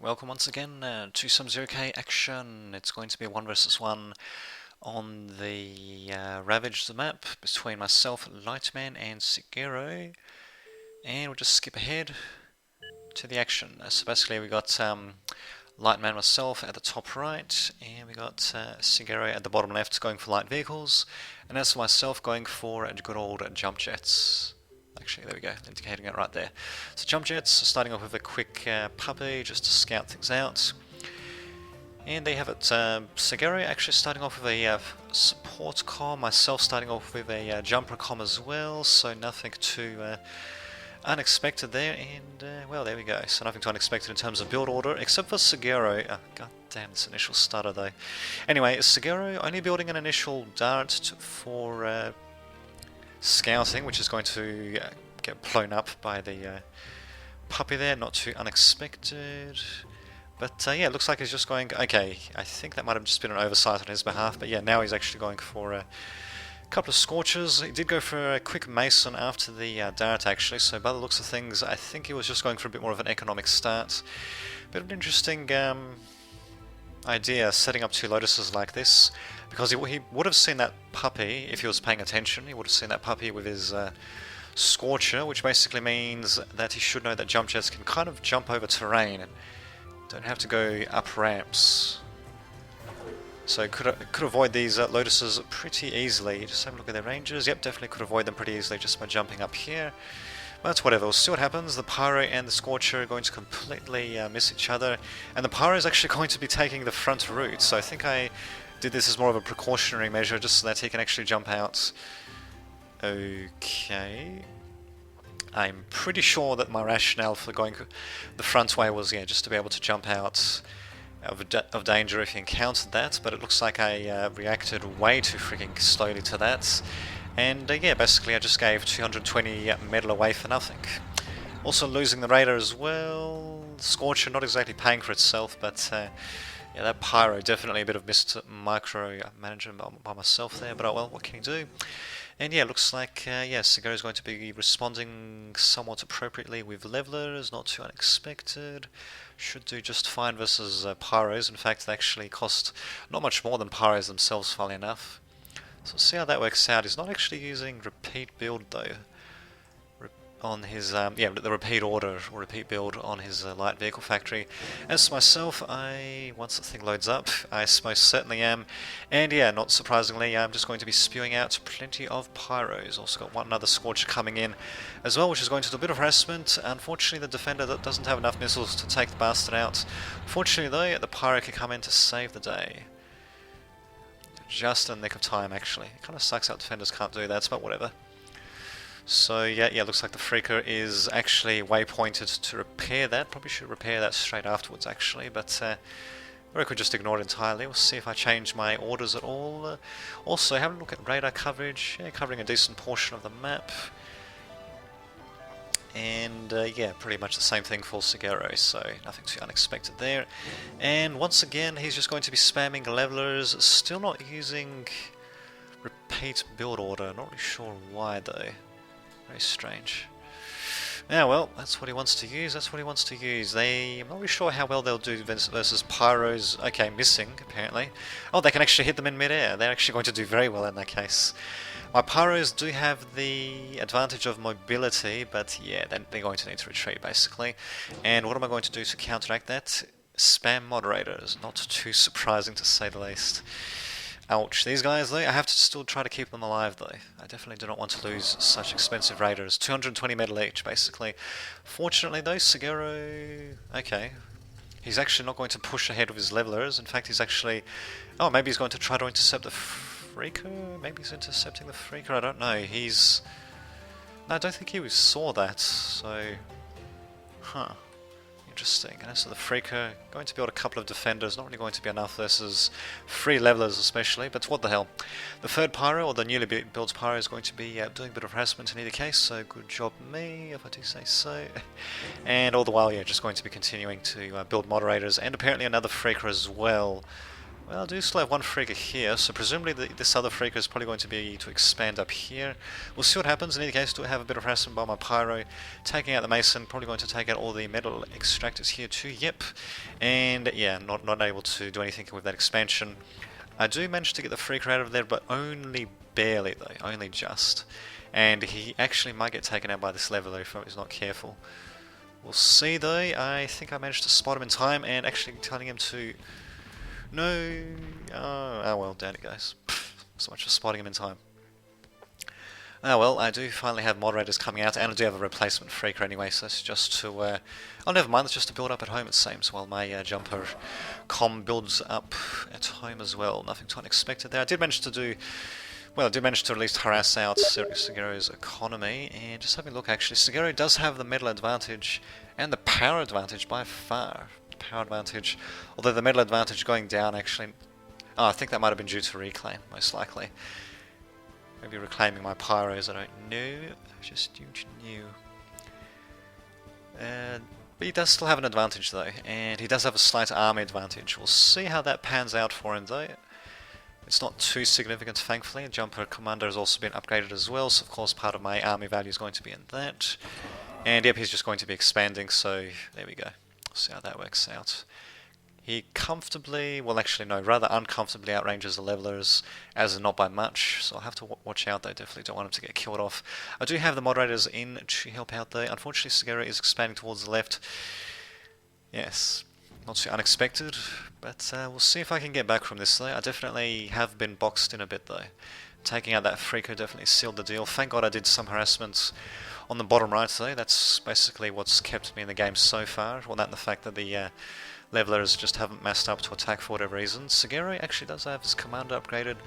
Welcome once again to some 0K action. It's going to be a 1 versus 1 on the Ravaged map between myself, Lightman, and Sigero. And we'll just skip ahead to the action. So basically we got Lightman myself at the top right, and we got Sigero at the bottom left going for light vehicles, and as for myself going for good old jump jets. Actually, there we go, indicating it right there. So jump jets, starting off with a quick puppy just to scout things out. And they have it, Sigero actually starting off with a support comm, myself starting off with a jumper comm as well, so nothing too unexpected there, and well, there we go. So nothing too unexpected in terms of build order, except for Sigero. Oh, god damn, this initial stutter though. Anyway, Sigero only building an initial dart for scouting, which is going to get blown up by the puppy there, not too unexpected. But yeah, it looks like he's just going, okay, I think that might have just been an oversight on his behalf, but yeah, now he's actually going for a couple of scorches. He did go for a quick mason after the dart actually, so by the looks of things, I think he was just going for a bit more of an economic start. Bit of an interesting idea setting up two lotuses like this, because he would have seen that puppy if he was paying attention. He would have seen that puppy with his scorcher, which basically means that he should know that jump jets can kind of jump over terrain and don't have to go up ramps. So could avoid these lotuses pretty easily. Just have a look at their ranges. Yep, definitely could avoid them pretty easily just by jumping up here. But whatever, we'll see what happens. The Pyro and the Scorcher are going to completely miss each other, and the Pyro is actually going to be taking the front route, so I think I did this as more of a precautionary measure just so that he can actually jump out. Okay. I'm pretty sure that my rationale for going the front way was, yeah, just to be able to jump out of danger if he encountered that, but it looks like I reacted way too freaking slowly to that. And yeah, basically I just gave 220 metal away for nothing. Also losing the radar as well. Scorcher not exactly paying for itself, but yeah, that Pyro definitely a bit of missed micro management by myself there, but oh well, what can you do? And yeah, looks like yeah, Sigero is going to be responding somewhat appropriately with levelers, not too unexpected. Should do just fine versus Pyros. In fact, they actually cost not much more than Pyros themselves, funnily enough. So we'll see how that works out. He's not actually using repeat build though on his yeah, the repeat order or repeat build on his light vehicle factory. As for myself, once the thing loads up, I most certainly am, and yeah, not surprisingly, I'm just going to be spewing out plenty of pyros. Also got one other scorcher coming in as well, which is going to do a bit of harassment. Unfortunately, the defender that doesn't have enough missiles to take the bastard out. Fortunately though, the pyro can come in to save the day. Just in the nick of time, actually. It kind of sucks how defenders can't do that, but whatever. So yeah, looks like the Freaker is actually waypointed to repair that. Probably should repair that straight afterwards, actually, but or I could just ignore it entirely. We'll see if I change my orders at all. Also, have a look at radar coverage. Yeah, covering a decent portion of the map. And yeah, pretty much the same thing for Sigero, so nothing too unexpected there. And once again, he's just going to be spamming levelers, still not using repeat build order. Not really sure why though. Very strange. Yeah, well, that's what he wants to use, that's what he wants to use. I'm not really sure how well they'll do versus Pyros. Okay, missing, apparently. Oh, they can actually hit them in midair. They're actually going to do very well in that case. My Pyros do have the advantage of mobility, but yeah, they're going to need to retreat, basically. And what am I going to do to counteract that? Spam moderators. Not too surprising, to say the least. Ouch. These guys, though, I have to still try to keep them alive, though. I definitely do not want to lose such expensive raiders. 220 metal each, basically. Fortunately, though, Sigero... Okay. He's actually not going to push ahead with his levelers. In fact, he's actually... Oh, maybe he's going to try to intercept the Freaker? Maybe he's intercepting the Freaker? I don't know. He's... No, I don't think he saw that, so... Huh. Interesting. And so the Freaker, going to build a couple of defenders, not really going to be enough versus 3 levelers especially, but what the hell. The third Pyro, or the newly built Pyro, is going to be doing a bit of harassment in either case, so good job me, if I do say so. And all the while, yeah, just going to be continuing to build moderators, and apparently another Freaker as well. Well, I do still have one Freaker here, so presumably this other Freaker is probably going to be to expand up here. We'll see what happens. In any case, do have a bit of harassment by my Pyro. Taking out the Mason, probably going to take out all the metal extractors here too, yep. And yeah, not able to do anything with that expansion. I do manage to get the Freaker out of there, but only barely though, only just. And he actually might get taken out by this leveler if he's not careful. We'll see though. I think I managed to spot him in time and actually telling him to... No... Oh well, down it goes. So much for spotting him in time. Oh well, I do finally have moderators coming out, and I do have a replacement Freaker anyway, so it's just to... oh, never mind, it's just to build up at home, it seems, while my jumper comm builds up at home as well. Nothing too unexpected there. I did manage to do... Well, I did manage to at least harass out Sugiro's economy, and just having a look actually, Sugiro does have the metal advantage and the power advantage by far. Power advantage, although the metal advantage going down actually... Oh, I think that might have been due to reclaim, most likely. Maybe reclaiming my Pyros, I don't know. Just new. But he does still have an advantage though, and he does have a slight army advantage. We'll see how that pans out for him though. It's not too significant, thankfully. Jumper Commander has also been upgraded as well, so of course part of my army value is going to be in that. And yep, he's just going to be expanding, so there we go. We'll see how that works out. He comfortably, well actually no, rather uncomfortably outranges the levelers, as not by much, so I'll have to watch out though, definitely don't want him to get killed off. I do have the moderators in to help out though. Unfortunately Sugiro is expanding towards the left. Yes, not too unexpected, but we'll see if I can get back from this though. I definitely have been boxed in a bit though. Taking out that Freaker definitely sealed the deal. Thank God I did some harassment on the bottom right though. That's basically what's kept me in the game so far. Well, that and the fact that the levelers just haven't massed up to attack for whatever reason. Sugiro actually does have his commander upgraded,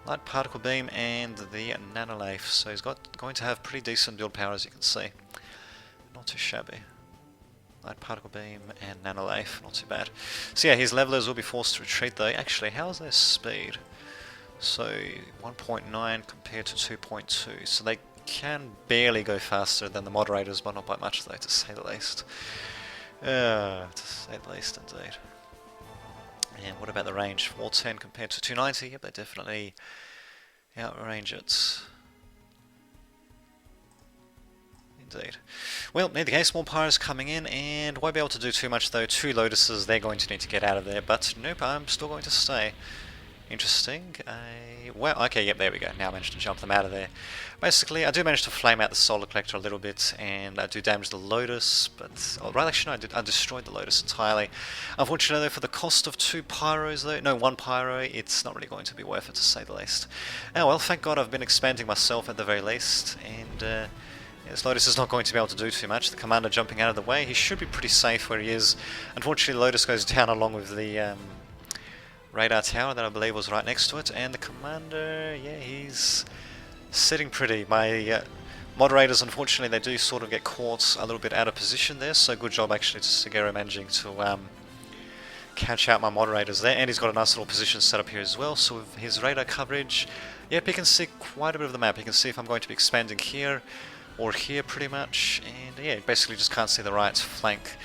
light particle beam and the nanolafe, so he's going to have pretty decent build power as you can see. Not too shabby. Light particle beam and nanolafe, not too bad. So yeah, his levelers will be forced to retreat though. Actually, how's their speed? So 1.9 compared to 2.2, so they can barely go faster than the moderators, but not by much though, to say the least. To say the least, indeed. And what about the range? 410 compared to 290? Yep, they definitely outrange it. Indeed. Well, in any case, more Pyros coming in, and won't be able to do too much though. 2 Lotuses, they're going to need to get out of there, but nope, I'm still going to stay. Interesting. Well, okay, yep, there we go. Now I managed to jump them out of there. Basically, I do manage to flame out the Solar Collector a little bit, and I do damage the Lotus, but... Oh, right, actually, no, I destroyed the Lotus entirely. Unfortunately, though, for the cost of 2 Pyros, though... No, 1 Pyro, it's not really going to be worth it, to say the least. Oh, well, thank God I've been expanding myself at the very least, and... Yeah, this Lotus is not going to be able to do too much. The Commander jumping out of the way, he should be pretty safe where he is. Unfortunately, Lotus goes down along with the... radar tower that I believe was right next to it, and the Commander, yeah, he's sitting pretty. My moderators, unfortunately, they do sort of get caught a little bit out of position there, so good job actually to Sugiro managing to catch out my moderators there, and he's got a nice little position set up here as well, so with his radar coverage, yep, he can see quite a bit of the map. He can see if I'm going to be expanding here or here pretty much, and yeah, basically just can't see the right flank.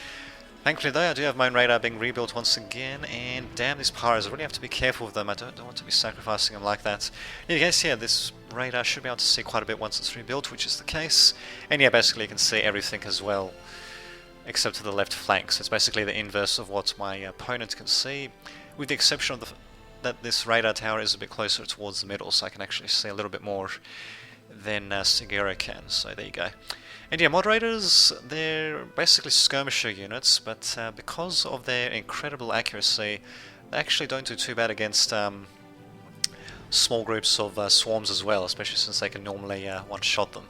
Thankfully though, I do have my own radar being rebuilt once again, and damn these Pyros, I really have to be careful with them. I don't want to be sacrificing them like that. In any case, yeah, this radar should be able to see quite a bit once it's rebuilt, which is the case. And yeah, basically you can see everything as well, except to the left flank. So it's basically the inverse of what my opponent can see, with the exception of that this radar tower is a bit closer towards the middle, so I can actually see a little bit more than Sugiro can. So there you go. And yeah, moderators, they're basically skirmisher units, but because of their incredible accuracy, they actually don't do too bad against small groups of swarms as well, especially since they can normally one-shot them.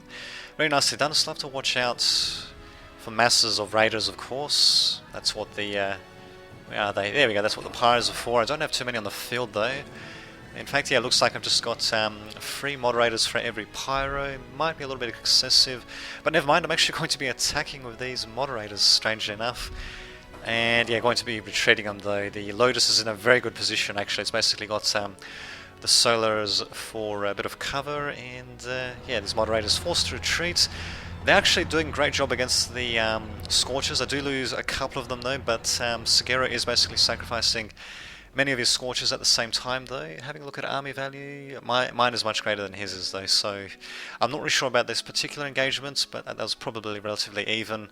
Very nicely done. Still have to watch out for masses of raiders, of course. That's what the... where are they? There we go, that's what the Pyros are for. I don't have too many on the field though. In fact, yeah, it looks like I've just got 3 moderators for every Pyro. Might be a little bit excessive, but never mind, I'm actually going to be attacking with these moderators, strangely enough. And yeah, going to be retreating them though. The Lotus is in a very good position actually. It's basically got the Solars for a bit of cover, and yeah, these moderators forced to retreat. They're actually doing a great job against the Scorchers. I do lose a couple of them though, but Sugiro is basically sacrificing many of his Scorchers at the same time though. Having a look at army value, mine is much greater than his is though, so I'm not really sure about this particular engagement, but that was probably relatively even.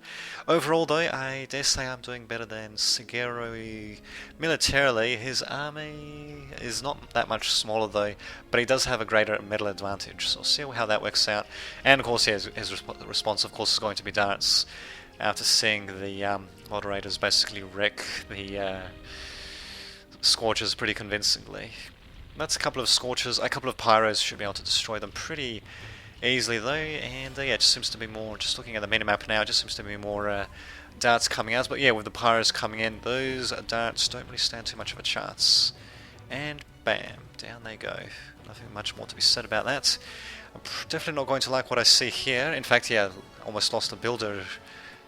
Overall though, I dare say I'm doing better than Sigero militarily. His army is not that much smaller though, but he does have a greater metal advantage, so we'll see how that works out. And of course, yeah, his response of course is going to be darts, after seeing the moderators basically wreck the Scorchers pretty convincingly. That's a couple of Scorchers. A couple of Pyros should be able to destroy them pretty easily though, and yeah, it just seems to be more, just looking at the minimap now, it just seems to be more darts coming out. But yeah, with the Pyros coming in, those darts don't really stand too much of a chance. And bam, down they go. Nothing much more to be said about that. I'm definitely not going to like what I see here. In fact, yeah, almost lost a builder.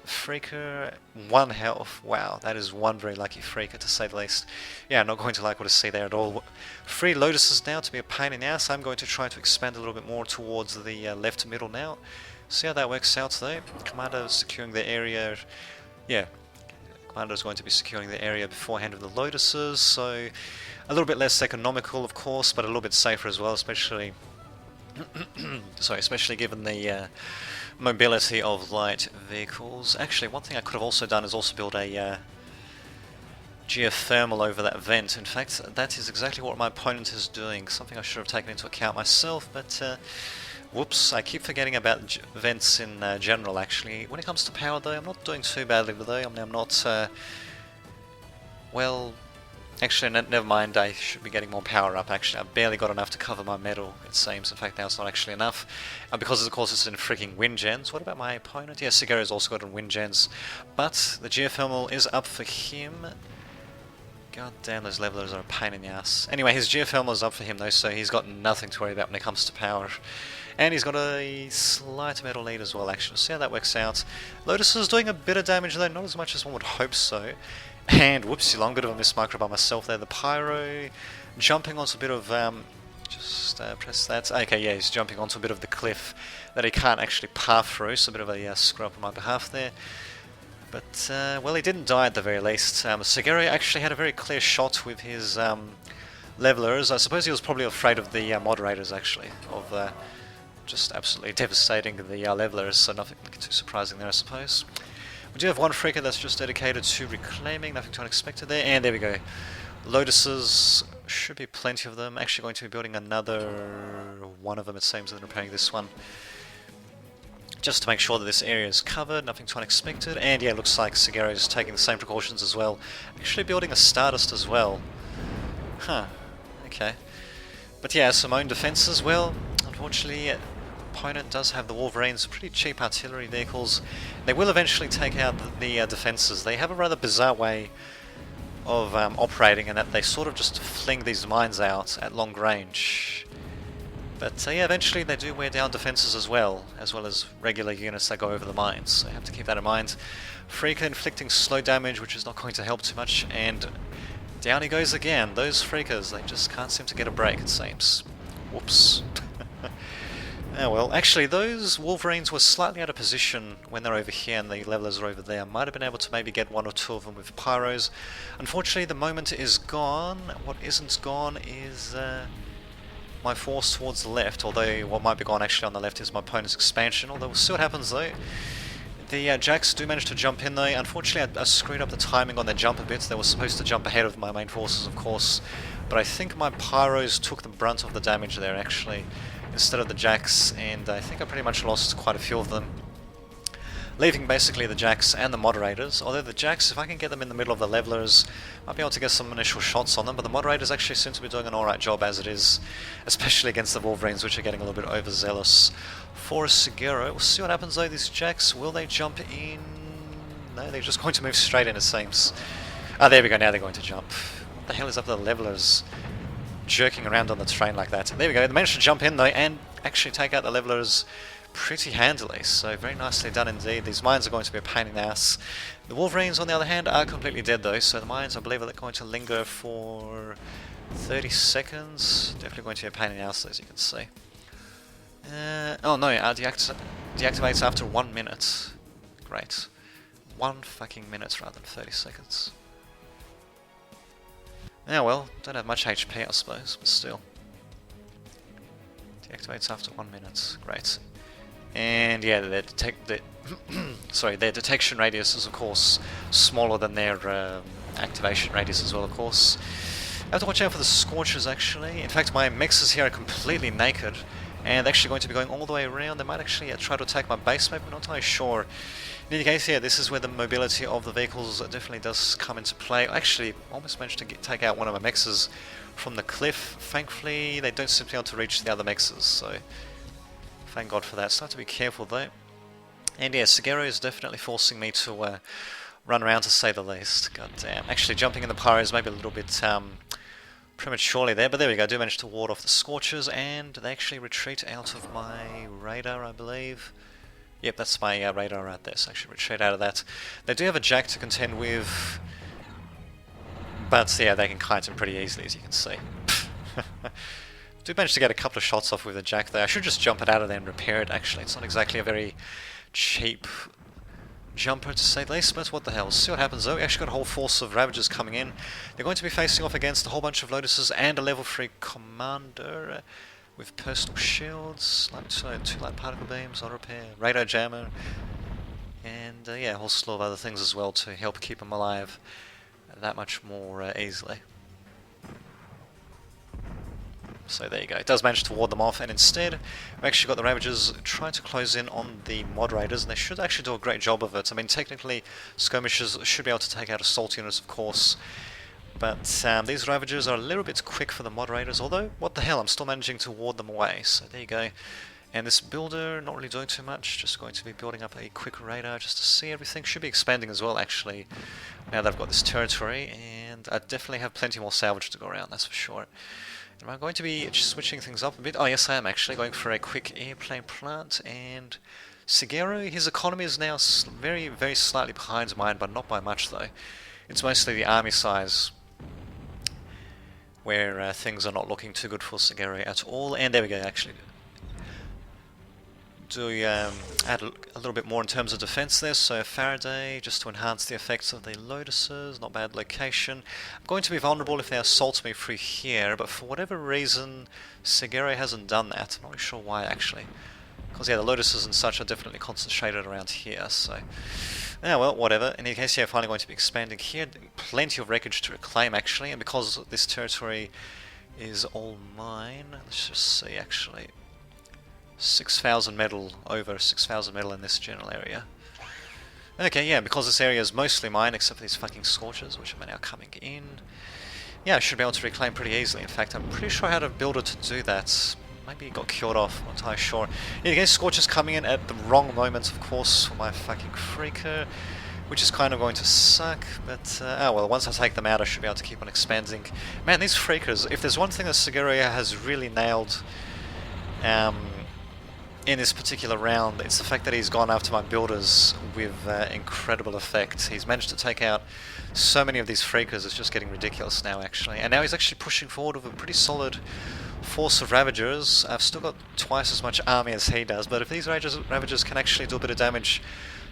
Freaker, 1 health. Wow, that is one very lucky Freaker to say the least. Yeah, I'm not going to like what I see there at all. 3 Lotuses now to be a pain in the ass. I'm going to try to expand a little bit more towards the left middle now. See how that works out though. Commander securing the area. Yeah, Commander is going to be securing the area beforehand of the Lotuses, so a little bit less economical of course, but a little bit safer as well, especially especially given the mobility of light vehicles. Actually, one thing I could have also done is also build a geothermal over that vent. In fact, that is exactly what my opponent is doing, something I should have taken into account myself, but whoops, I keep forgetting about vents in general actually. When it comes to power though, I'm not doing too badly though. I'm not, well, actually, never mind, I should be getting more power up actually. I've barely got enough to cover my metal, it seems. In fact, now it's not actually enough. Because of course it's in freaking wind gens. What about my opponent? Yeah, Sigaro's also got in wind gens. But the geothermal is up for him. God damn, those levelers are a pain in the ass. Anyway, his geothermal is up for him though, so he's got nothing to worry about when it comes to power. And he's got a slight metal lead as well actually. See how that works out. Lotus is doing a bit of damage though, not as much as one would hope so. And whoopsie, long bit of a miss micro by myself there. The Pyro jumping onto a bit of just press that. Okay, yeah, he's jumping onto a bit of the cliff that he can't actually path through, so a bit of a screw up on my behalf there. But well, he didn't die at the very least. Sigero actually had a very clear shot with his levelers. I suppose he was probably afraid of the moderators actually, of just absolutely devastating the levelers, so nothing too surprising there I suppose. We do have one Freaker that's just dedicated to reclaiming, nothing too unexpected there, and there we go. Lotuses, should be plenty of them. Actually going to be building another one of them it seems, and then repairing this one. Just to make sure that this area is covered, nothing too unexpected, and yeah, looks like Sigero is taking the same precautions as well. Actually building a Stardust as well. Huh, okay. But yeah, some own defences, well, unfortunately, opponent does have the Wolverines, pretty cheap artillery vehicles. They will eventually take out the defences. They have a rather bizarre way of operating in that they sort of just fling these mines out at long range. But yeah, eventually they do wear down defences as well as regular units that go over the mines. So you have to keep that in mind. Freaker inflicting slow damage, which is not going to help too much, and down he goes again. Those Freakers, they just can't seem to get a break it seems. Whoops. Oh well, actually those Wolverines were slightly out of position when they're over here and the levelers are over there. Might have been able to maybe get 1 or 2 of them with Pyros. Unfortunately the moment is gone. What isn't gone is my force towards the left, although what might be gone actually on the left is my opponent's expansion, although we'll see what happens though. The Jacks do manage to jump in though. Unfortunately I screwed up the timing on their jump a bit. They were supposed to jump ahead of my main forces of course, but I think my Pyros took the brunt of the damage there actually, instead of the Jacks, and I think I pretty much lost quite a few of them, leaving basically the Jacks and the Moderators. Although the Jacks, if I can get them in the middle of the levelers, I'll be able to get some initial shots on them, but the Moderators actually seem to be doing an alright job as it is, especially against the Wolverines, which are getting a little bit overzealous. For Sigero, we'll see what happens though. These Jacks, will they jump in? No, they're just going to move straight in it seems. Ah, there we go, now they're going to jump. What the hell is up with the levelers jerking around on the train like that? There we go, they managed to jump in though and actually take out the levelers pretty handily, so very nicely done indeed. These mines are going to be a pain in the ass. The Wolverines on the other hand are completely dead though, so the mines I believe are going to linger for 30 seconds. Definitely going to be a pain in the ass as you can see. Oh no, deactivates after 1 minute. Great. 1 fucking minute rather than 30 seconds. Yeah, well, don't have much HP, I suppose, but still. Deactivates after 1 minute. Great. And yeah, their detection radius is of course smaller than their activation radius as well, of course. I have to watch out for the Scorchers actually. In fact, my mexes here are completely naked and they're actually going to be going all the way around. They might actually try to attack my base, maybe, not entirely sure. In any case, yeah, this is where the mobility of the vehicles definitely does come into play. I actually almost managed to take out one of my mexes from the cliff. Thankfully, they don't seem to be able to reach the other mexes, so thank God for that. So I have to be careful though. And yeah, Sigero is definitely forcing me to run around, to say the least. God damn. Actually, jumping in the pyros maybe a little bit prematurely there, but there we go. I do manage to ward off the Scorchers, and they actually retreat out of my radar, I believe. Yep, that's my radar right there, so actually retreat out of that. They do have a Jack to contend with, but yeah, they can kite him pretty easily, as you can see. Do manage to get a couple of shots off with the Jack there. I should just jump it out of there and repair it, actually. It's not exactly a very cheap jumper, to say the least, but what the hell. See what happens though. We actually got a whole force of Ravagers coming in. They're going to be facing off against a whole bunch of Lotuses and a level 3 commander with personal shields, two light particle beams, auto repair, radar jammer, and yeah, a whole slew of other things as well to help keep them alive that much more easily. So there you go. It does manage to ward them off, and instead we've actually got the Ravagers trying to close in on the moderators, and they should actually do a great job of it. I mean, technically, skirmishers should be able to take out assault units, of course, but these Ravagers are a little bit quick for the moderators, although, what the hell, I'm still managing to ward them away. So there you go. And this builder, not really doing too much, just going to be building up a quick radar just to see everything. Should be expanding as well, actually, now that I've got this territory, and I definitely have plenty more salvage to go around, that's for sure. Am I going to be switching things up a bit? Oh yes, I am actually going for a quick airplane plant, and Sigero, his economy is now very, very slightly behind mine, but not by much though. It's mostly the army size where things are not looking too good for Sigero at all, and there we go, actually. Do add a little bit more in terms of defense there, so Faraday, just to enhance the effects of the Lotuses, not bad location. I'm going to be vulnerable if they assault me through here, but for whatever reason, Sigero hasn't done that. I'm not really sure why, actually. Because, yeah, the Lotuses and such are definitely concentrated around here, so... Yeah, well, whatever. In any case, yeah, finally going to be expanding here. Plenty of wreckage to reclaim, actually, and because this territory is all mine, let's just see, actually... 6,000 metal, over 6,000 metal in this general area. Okay, yeah, because this area is mostly mine, except for these fucking Scorchers, which are now coming in. Yeah, I should be able to reclaim pretty easily. In fact, I'm pretty sure I had a builder to do that. Maybe it got killed off, I'm not entirely sure. Yeah, again, Scorchers coming in at the wrong moment, of course, for my fucking Freaker, which is kind of going to suck, but, oh well, once I take them out, I should be able to keep on expanding. Man, these Freakers, if there's one thing that Sigero has really nailed, in this particular round, it's the fact that he's gone after my builders with incredible effect. He's managed to take out so many of these Freakers, it's just getting ridiculous now, actually. And now he's actually pushing forward with a pretty solid force of Ravagers. I've still got twice as much army as he does, but if these Ravagers can actually do a bit of damage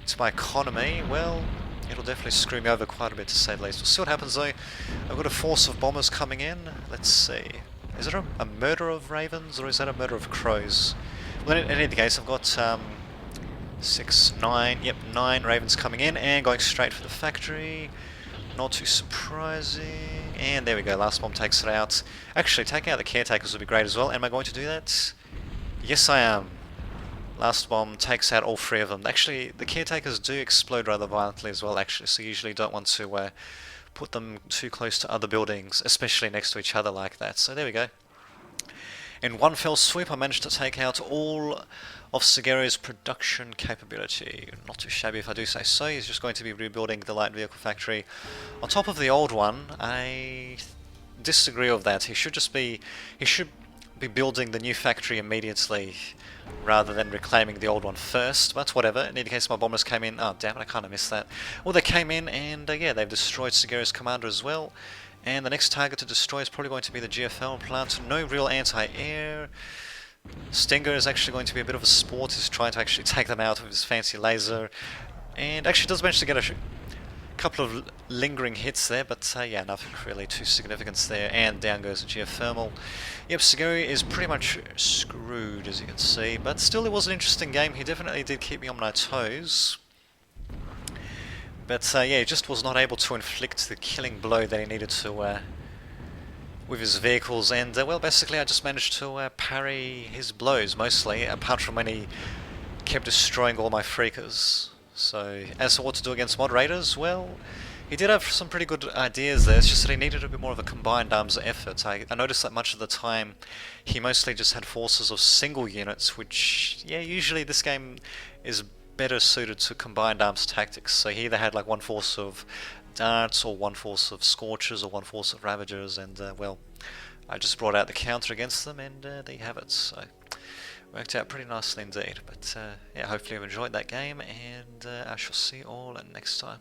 to my economy, well, it'll definitely screw me over quite a bit, to say the least. We'll see what happens, though. I've got a force of bombers coming in. Let's see. Is it a murder of ravens, or is that a murder of crows? Well, in any case, I've got 9 ravens coming in and going straight for the factory. Not too surprising. And there we go, last bomb takes it out. Actually, taking out the caretakers would be great as well. Am I going to do that? Yes, I am. Last bomb takes out all 3 of them. Actually, the caretakers do explode rather violently as well, actually, so you usually don't want to put them too close to other buildings, especially next to each other like that. So there we go. In one fell swoop, I managed to take out all of Sigero's production capability. Not too shabby if I do say so. He's just going to be rebuilding the light vehicle factory on top of the old one. I disagree with that. He should be building the new factory immediately rather than reclaiming the old one first, but whatever. In any case, my bombers came in. Oh, damn it, I kind of missed that. Well, they came in and, yeah, they've destroyed Sigero's commander as well. And the next target to destroy is probably going to be the GFL plant. No real anti-air. Stinger is actually going to be a bit of a sport. He's trying to actually take them out with his fancy laser. And actually does manage to get a couple of lingering hits there, but yeah, nothing really too significant there, and down goes the geothermal. Yep, Saguri is pretty much screwed, as you can see, but still it was an interesting game. He definitely did keep me on my toes. But yeah, he just was not able to inflict the killing blow that he needed to with his vehicles, and well, basically I just managed to parry his blows, mostly, apart from when he kept destroying all my freakers. So, as to what to do against moderators, well, he did have some pretty good ideas there. It's just that he needed a bit more of a combined arms effort. I noticed that much of the time he mostly just had forces of single units, which, yeah, usually this game is better suited to combined arms tactics. So he either had like one force of darts, or one force of scorchers, or one force of ravagers, and well, I just brought out the counter against them, and there you have it. So worked out pretty nicely indeed. But yeah, hopefully you've enjoyed that game, and I shall see you all next time.